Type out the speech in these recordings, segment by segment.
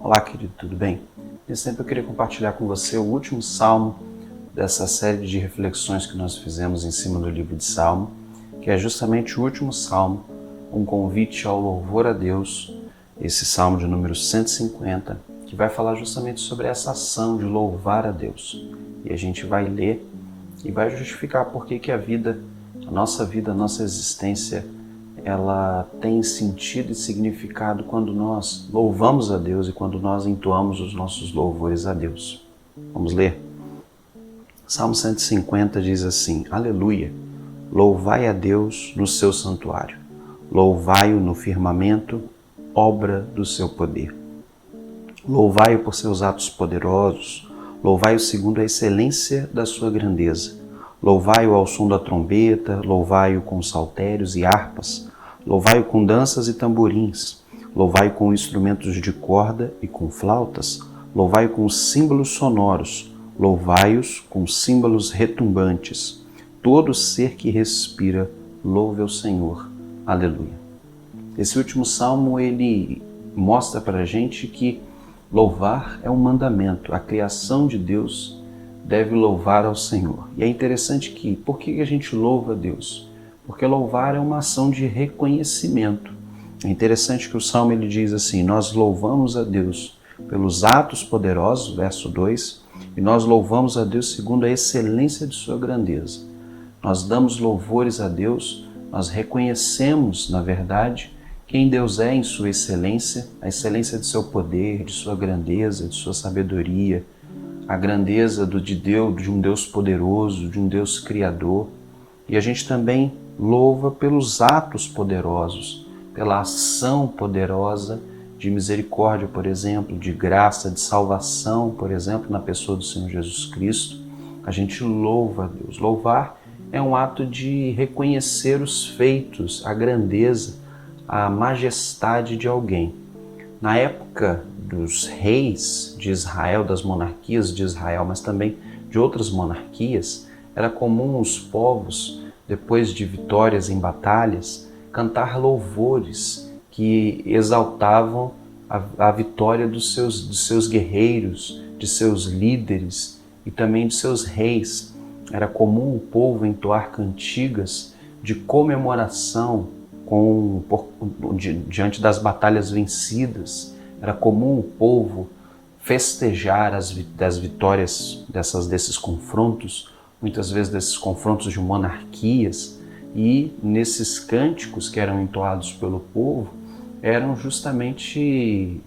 Olá, querido, tudo bem? Nesse tempo eu queria compartilhar com você o último salmo dessa série de reflexões que nós fizemos em cima do livro de Salmo, que é justamente o último salmo, um convite ao louvor a Deus, esse salmo de número 150, que vai falar justamente sobre essa ação de louvar a Deus. E a gente vai ler e vai justificar por que a nossa existência, ela tem sentido e significado quando nós louvamos a Deus e quando nós entoamos os nossos louvores a Deus. Vamos ler? Salmo 150 diz assim: Aleluia! Louvai a Deus no seu santuário, louvai-o no firmamento, obra do seu poder. Louvai-o por seus atos poderosos, louvai-o segundo a excelência da sua grandeza. Louvai-o ao som da trombeta, louvai-o com saltérios e harpas, louvai-o com danças e tamborins, louvai-o com instrumentos de corda e com flautas, louvai-o com símbolos sonoros, louvai-os com símbolos retumbantes. Todo ser que respira, louve ao Senhor. Aleluia. Esse último salmo, ele mostra para a gente que louvar é um mandamento. A criação de Deus deve louvar ao Senhor. E é interessante que, por que a gente louva a Deus? Porque louvar é uma ação de reconhecimento. É interessante que o Salmo ele diz assim: nós louvamos a Deus pelos atos poderosos, verso 2, e nós louvamos a Deus segundo a excelência de sua grandeza. Nós damos louvores a Deus, nós reconhecemos, na verdade, quem Deus é em sua excelência, a excelência de seu poder, de sua grandeza, de sua sabedoria, a grandeza de um Deus poderoso, de um Deus criador. E a gente também louva pelos atos poderosos, pela ação poderosa de misericórdia, por exemplo, de graça, de salvação, por exemplo, na pessoa do Senhor Jesus Cristo. A gente louva a Deus. Louvar é um ato de reconhecer os feitos, a grandeza, a majestade de alguém. Na época dos reis de Israel, das monarquias de Israel, mas também de outras monarquias, era comum os povos, depois de vitórias em batalhas, cantar louvores que exaltavam a vitória dos seus guerreiros, de seus líderes e também de seus reis. Era comum o povo entoar cantigas de comemoração diante das batalhas vencidas. Era comum o povo festejar as vitórias desses confrontos, muitas vezes desses confrontos de monarquias, e nesses cânticos que eram entoados pelo povo, eram justamente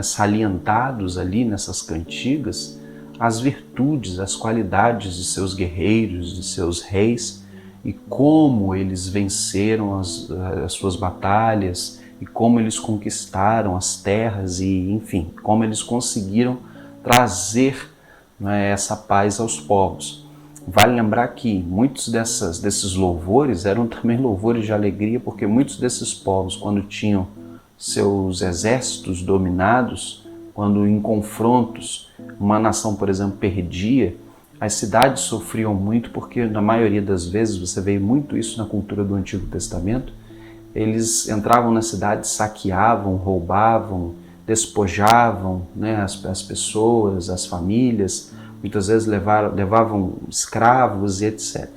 salientados ali nessas cantigas as virtudes, as qualidades de seus guerreiros, de seus reis, e como eles venceram as suas batalhas, e como eles conquistaram as terras, e enfim, como eles conseguiram trazer essa paz aos povos. Vale lembrar que muitos desses louvores eram também louvores de alegria, porque muitos desses povos, quando tinham seus exércitos dominados, quando em confrontos uma nação, por exemplo, perdia, as cidades sofriam muito, porque na maioria das vezes, você vê muito isso na cultura do Antigo Testamento, eles entravam na cidade, saqueavam, roubavam, despojavam as pessoas, as famílias, muitas vezes levavam escravos e etc.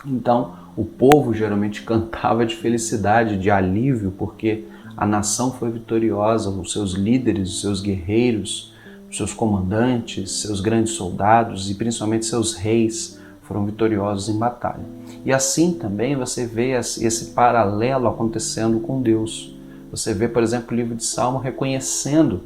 Então, o povo geralmente cantava de felicidade, de alívio, porque a nação foi vitoriosa, os seus líderes, os seus guerreiros, os seus comandantes, seus grandes soldados e principalmente seus reis foram vitoriosos em batalha. E assim também você vê esse paralelo acontecendo com Deus. Você vê, por exemplo, o livro de Salmo reconhecendo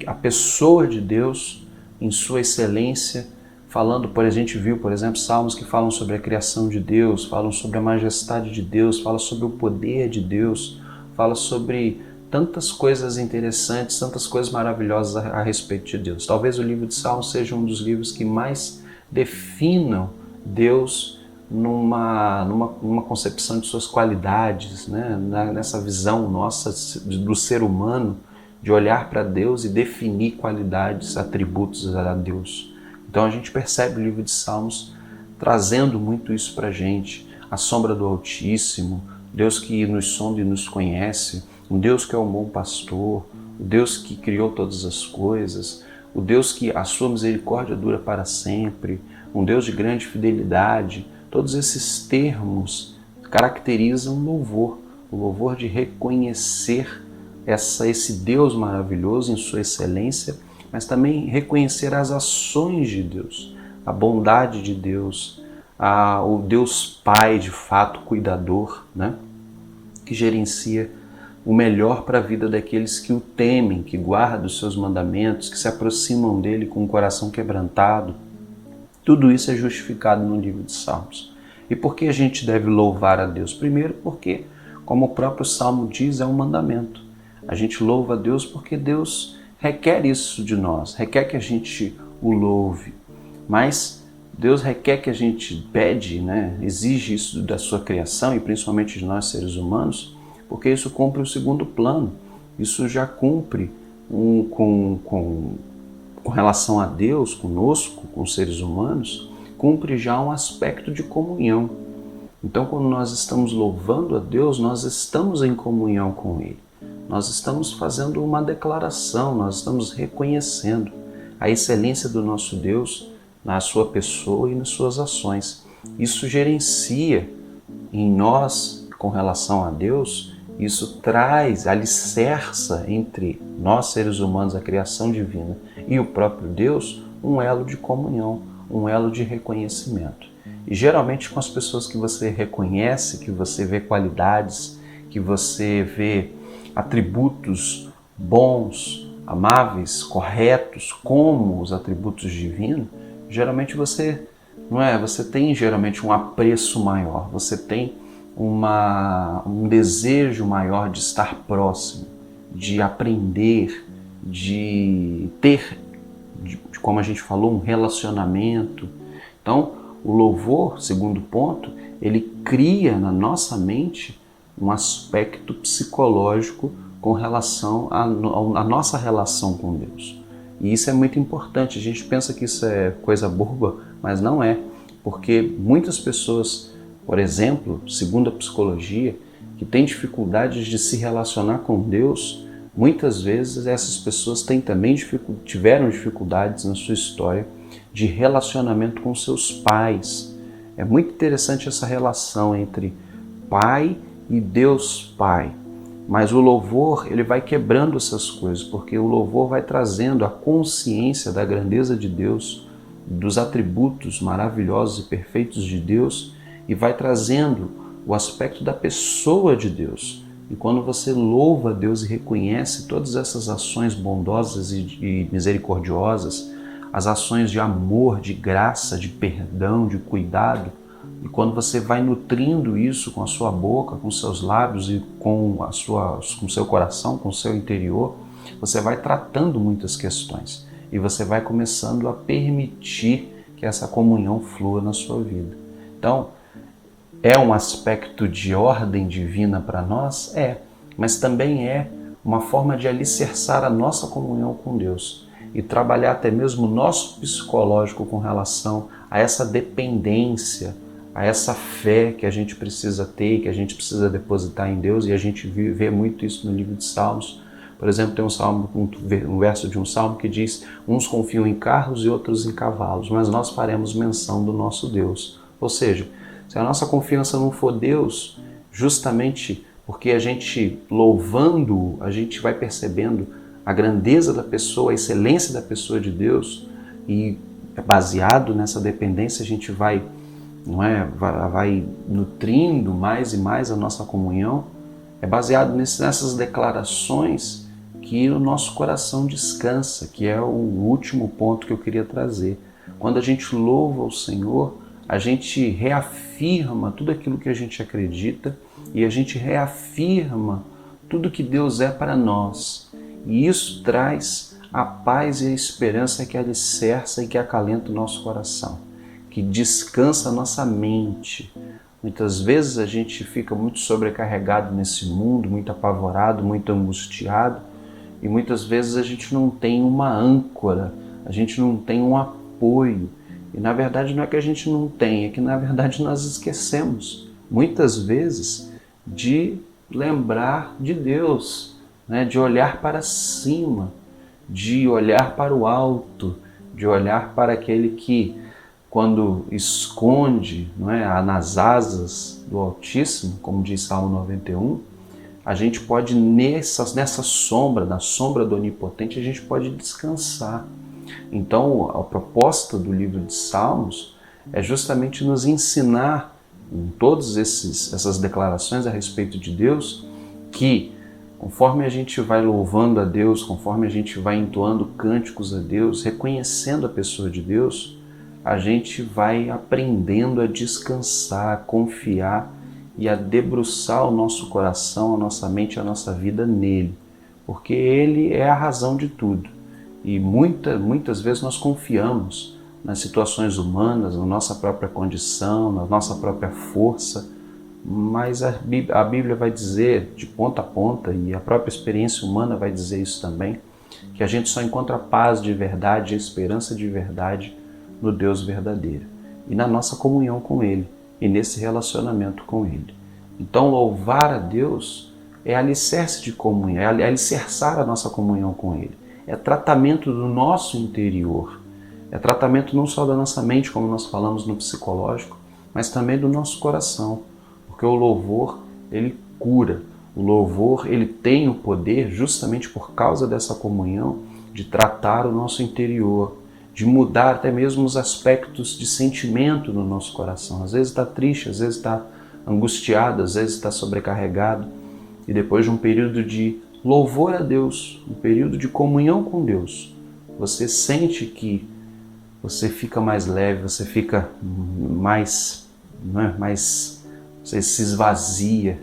a pessoa de Deus em sua excelência, falando, a gente viu, por exemplo, salmos que falam sobre a criação de Deus, falam sobre a majestade de Deus, falam sobre o poder de Deus, falam sobre tantas coisas interessantes, tantas coisas maravilhosas a respeito de Deus. Talvez o livro de Salmos seja um dos livros que mais definam Deus numa concepção de suas qualidades, nessa visão nossa do ser humano, de olhar para Deus e definir qualidades, atributos a Deus. Então a gente percebe o livro de Salmos trazendo muito isso para a gente, a sombra do Altíssimo, Deus que nos sonda e nos conhece, um Deus que é um bom pastor, o Deus que criou todas as coisas, o Deus que a sua misericórdia dura para sempre, um Deus de grande fidelidade. Todos esses termos caracterizam o louvor de reconhecer esse Deus maravilhoso em sua excelência, mas também reconhecer as ações de Deus, a bondade de Deus, o Deus Pai, de fato, cuidador, né? Que gerencia o melhor para a vida daqueles que o temem, que guardam os seus mandamentos, que se aproximam dele com o coração quebrantado. Tudo isso é justificado no livro de Salmos. E por que a gente deve louvar a Deus? Primeiro porque, como o próprio Salmo diz, é um mandamento. A gente louva a Deus porque Deus requer isso de nós, requer que a gente o louve. Mas Deus requer que a gente pede, né, exige isso da sua criação e principalmente de nós seres humanos, porque isso cumpre o segundo plano. Isso já cumpre com relação a Deus, conosco, com os seres humanos, cumpre já um aspecto de comunhão. Então, quando nós estamos louvando a Deus, nós estamos em comunhão com Ele. Nós estamos fazendo uma declaração, nós estamos reconhecendo a excelência do nosso Deus na sua pessoa e nas suas ações. Isso gerencia em nós, com relação a Deus, isso traz, alicerça entre nós seres humanos, a criação divina, e o próprio Deus, um elo de comunhão, um elo de reconhecimento. E geralmente com as pessoas que você reconhece, que você vê qualidades, que você vê atributos bons, amáveis, corretos, como os atributos divinos, geralmente você tem geralmente um apreço maior, você tem um desejo maior de estar próximo, de aprender, de ter, como a gente falou, um relacionamento. Então, o louvor, segundo ponto, ele cria na nossa mente um aspecto psicológico com relação à nossa relação com Deus. E isso é muito importante. A gente pensa que isso é coisa boba, mas não é. Porque muitas pessoas, por exemplo, segundo a psicologia, que têm dificuldades de se relacionar com Deus, muitas vezes essas pessoas tiveram dificuldades na sua história de relacionamento com seus pais. É muito interessante essa relação entre pai e Deus Pai. Mas o louvor, ele vai quebrando essas coisas, porque o louvor vai trazendo a consciência da grandeza de Deus, dos atributos maravilhosos e perfeitos de Deus, e vai trazendo o aspecto da pessoa de Deus. E quando você louva a Deus e reconhece todas essas ações bondosas e misericordiosas, as ações de amor, de graça, de perdão, de cuidado, e quando você vai nutrindo isso com a sua boca, com seus lábios e com o seu coração, com o seu interior, você vai tratando muitas questões e você vai começando a permitir que essa comunhão flua na sua vida. Então, é um aspecto de ordem divina para nós? É, mas também é uma forma de alicerçar a nossa comunhão com Deus e trabalhar até mesmo o nosso psicológico com relação a essa dependência, a essa fé que a gente precisa ter, que a gente precisa depositar em Deus, e a gente vê muito isso no livro de Salmos. Por exemplo, tem um verso de um salmo que diz: uns confiam em carros e outros em cavalos, mas nós faremos menção do nosso Deus. Ou seja, se a nossa confiança não for Deus, justamente porque a gente louvando, a gente vai percebendo a grandeza da pessoa, a excelência da pessoa de Deus, e baseado nessa dependência a gente vai nutrindo mais e mais a nossa comunhão. É baseado nessas declarações que o nosso coração descansa, que é o último ponto que eu queria trazer. Quando a gente louva o Senhor, a gente reafirma tudo aquilo que a gente acredita e a gente reafirma tudo que Deus é para nós. E isso traz a paz e a esperança que alicerça e que acalenta o nosso coração, que descansa a nossa mente. Muitas vezes a gente fica muito sobrecarregado nesse mundo, muito apavorado, muito angustiado, e muitas vezes a gente não tem uma âncora, a gente não tem um apoio. E na verdade não é que a gente não tem, é que na verdade nós esquecemos, muitas vezes, de lembrar de Deus, né, de olhar para cima, de olhar para o alto, de olhar para aquele que, quando esconde, não é, nas asas do Altíssimo, como diz Salmo 91, a gente pode, nessa sombra, na sombra do Onipotente, a gente pode descansar. Então, a proposta do livro de Salmos é justamente nos ensinar, em todas essas declarações a respeito de Deus, que conforme a gente vai louvando a Deus, conforme a gente vai entoando cânticos a Deus, reconhecendo a pessoa de Deus, a gente vai aprendendo a descansar, a confiar e a debruçar o nosso coração, a nossa mente, a nossa vida nele, porque ele é a razão de tudo. E muitas vezes nós confiamos nas situações humanas, na nossa própria condição, na nossa própria força, mas a Bíblia vai dizer de ponta a ponta, e a própria experiência humana vai dizer isso também, que a gente só encontra paz de verdade, esperança de verdade no Deus verdadeiro e na nossa comunhão com Ele e nesse relacionamento com Ele. Então, louvar a Deus é alicerce de comunhão, é alicerçar a nossa comunhão com Ele, é tratamento do nosso interior, é tratamento não só da nossa mente, como nós falamos no psicológico, mas também do nosso coração, porque o louvor, ele cura, o louvor, ele tem o poder, justamente por causa dessa comunhão, de tratar o nosso interior, de mudar até mesmo os aspectos de sentimento no nosso coração. Às vezes está triste, às vezes está angustiado, às vezes está sobrecarregado. E depois de um período de louvor a Deus, um período de comunhão com Deus, você sente que você fica mais leve, você fica mais, você se esvazia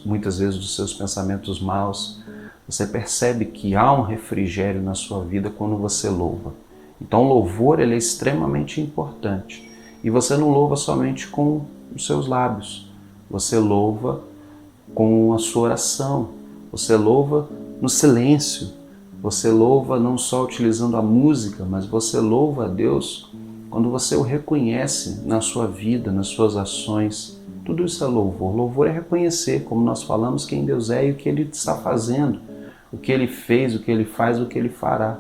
muitas vezes dos seus pensamentos maus. Você percebe que há um refrigério na sua vida quando você louva. Então o louvor, ele é extremamente importante. E você não louva somente com os seus lábios. Você louva com a sua oração. Você louva no silêncio. Você louva não só utilizando a música, mas você louva a Deus quando você o reconhece na sua vida, nas suas ações. Tudo isso é louvor. Louvor é reconhecer, como nós falamos, quem Deus é e o que Ele está fazendo, o que Ele fez, o que Ele faz, o que Ele fará.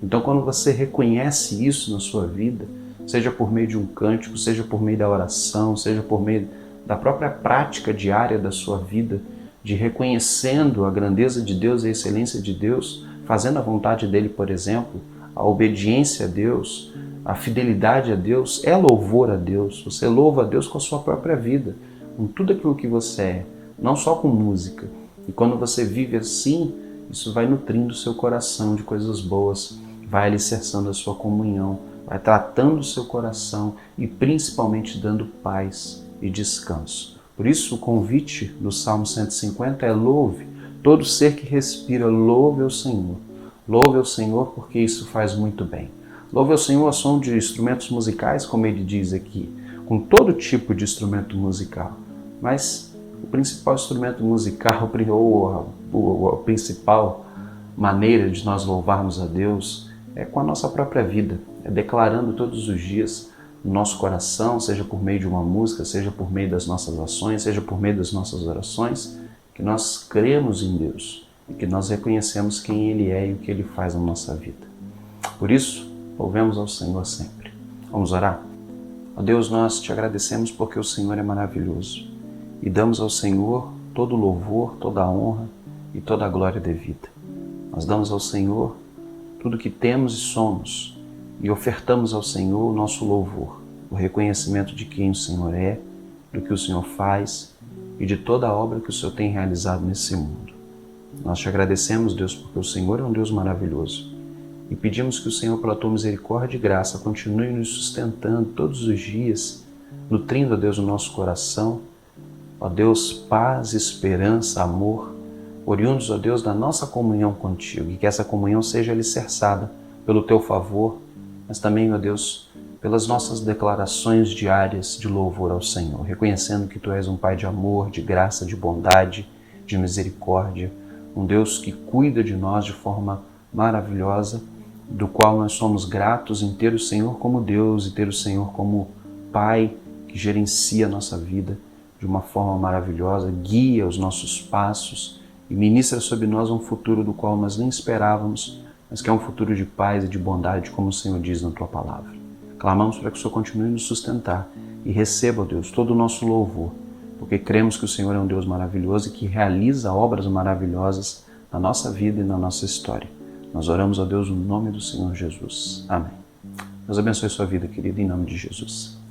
Então, quando você reconhece isso na sua vida, seja por meio de um cântico, seja por meio da oração, seja por meio da própria prática diária da sua vida, de reconhecendo a grandeza de Deus e a excelência de Deus, fazendo a vontade dEle, por exemplo, a obediência a Deus, a fidelidade a Deus, é louvor a Deus. Você louva a Deus com a sua própria vida, com tudo aquilo que você é, não só com música. E quando você vive assim, isso vai nutrindo o seu coração de coisas boas, vai alicerçando a sua comunhão, vai tratando o seu coração e principalmente dando paz e descanso. Por isso o convite do Salmo 150 é louve, todo ser que respira, louve ao Senhor. Louve ao Senhor porque isso faz muito bem. Louve ao Senhor ao som de instrumentos musicais, como ele diz aqui, com todo tipo de instrumento musical. Mas o principal instrumento musical, ou a principal maneira de nós louvarmos a Deus é com a nossa própria vida, é declarando todos os dias no nosso coração, seja por meio de uma música, seja por meio das nossas ações, seja por meio das nossas orações, que nós cremos em Deus e que nós reconhecemos quem Ele é e o que Ele faz na nossa vida. Por isso, louvemos ao Senhor sempre. Vamos orar? Ó Deus, nós te agradecemos porque o Senhor é maravilhoso e damos ao Senhor todo o louvor, toda a honra e toda a glória devida. Nós damos ao Senhor tudo que temos e somos e ofertamos ao Senhor o nosso louvor, o reconhecimento de quem o Senhor é, do que o Senhor faz e de toda a obra que o Senhor tem realizado nesse mundo. Nós te agradecemos, Deus, porque o Senhor é um Deus maravilhoso e pedimos que o Senhor, pela tua misericórdia e graça, continue nos sustentando todos os dias, nutrindo, ó Deus, o nosso coração. Ó Deus, paz, esperança, amor, oriundos, ó Deus, da nossa comunhão contigo, e que essa comunhão seja alicerçada pelo teu favor, mas também, ó Deus, pelas nossas declarações diárias de louvor ao Senhor, reconhecendo que tu és um Pai de amor, de graça, de bondade, de misericórdia, um Deus que cuida de nós de forma maravilhosa, do qual nós somos gratos em ter o Senhor como Deus e ter o Senhor como Pai que gerencia a nossa vida de uma forma maravilhosa, guia os nossos passos e ministra sobre nós um futuro do qual nós nem esperávamos, mas que é um futuro de paz e de bondade, como o Senhor diz na Tua Palavra. Clamamos para que o Senhor continue nos sustentar e receba, ó Deus, todo o nosso louvor, porque cremos que o Senhor é um Deus maravilhoso e que realiza obras maravilhosas na nossa vida e na nossa história. Nós oramos, ó Deus, no nome do Senhor Jesus. Amém. Deus abençoe sua vida, querido, em nome de Jesus.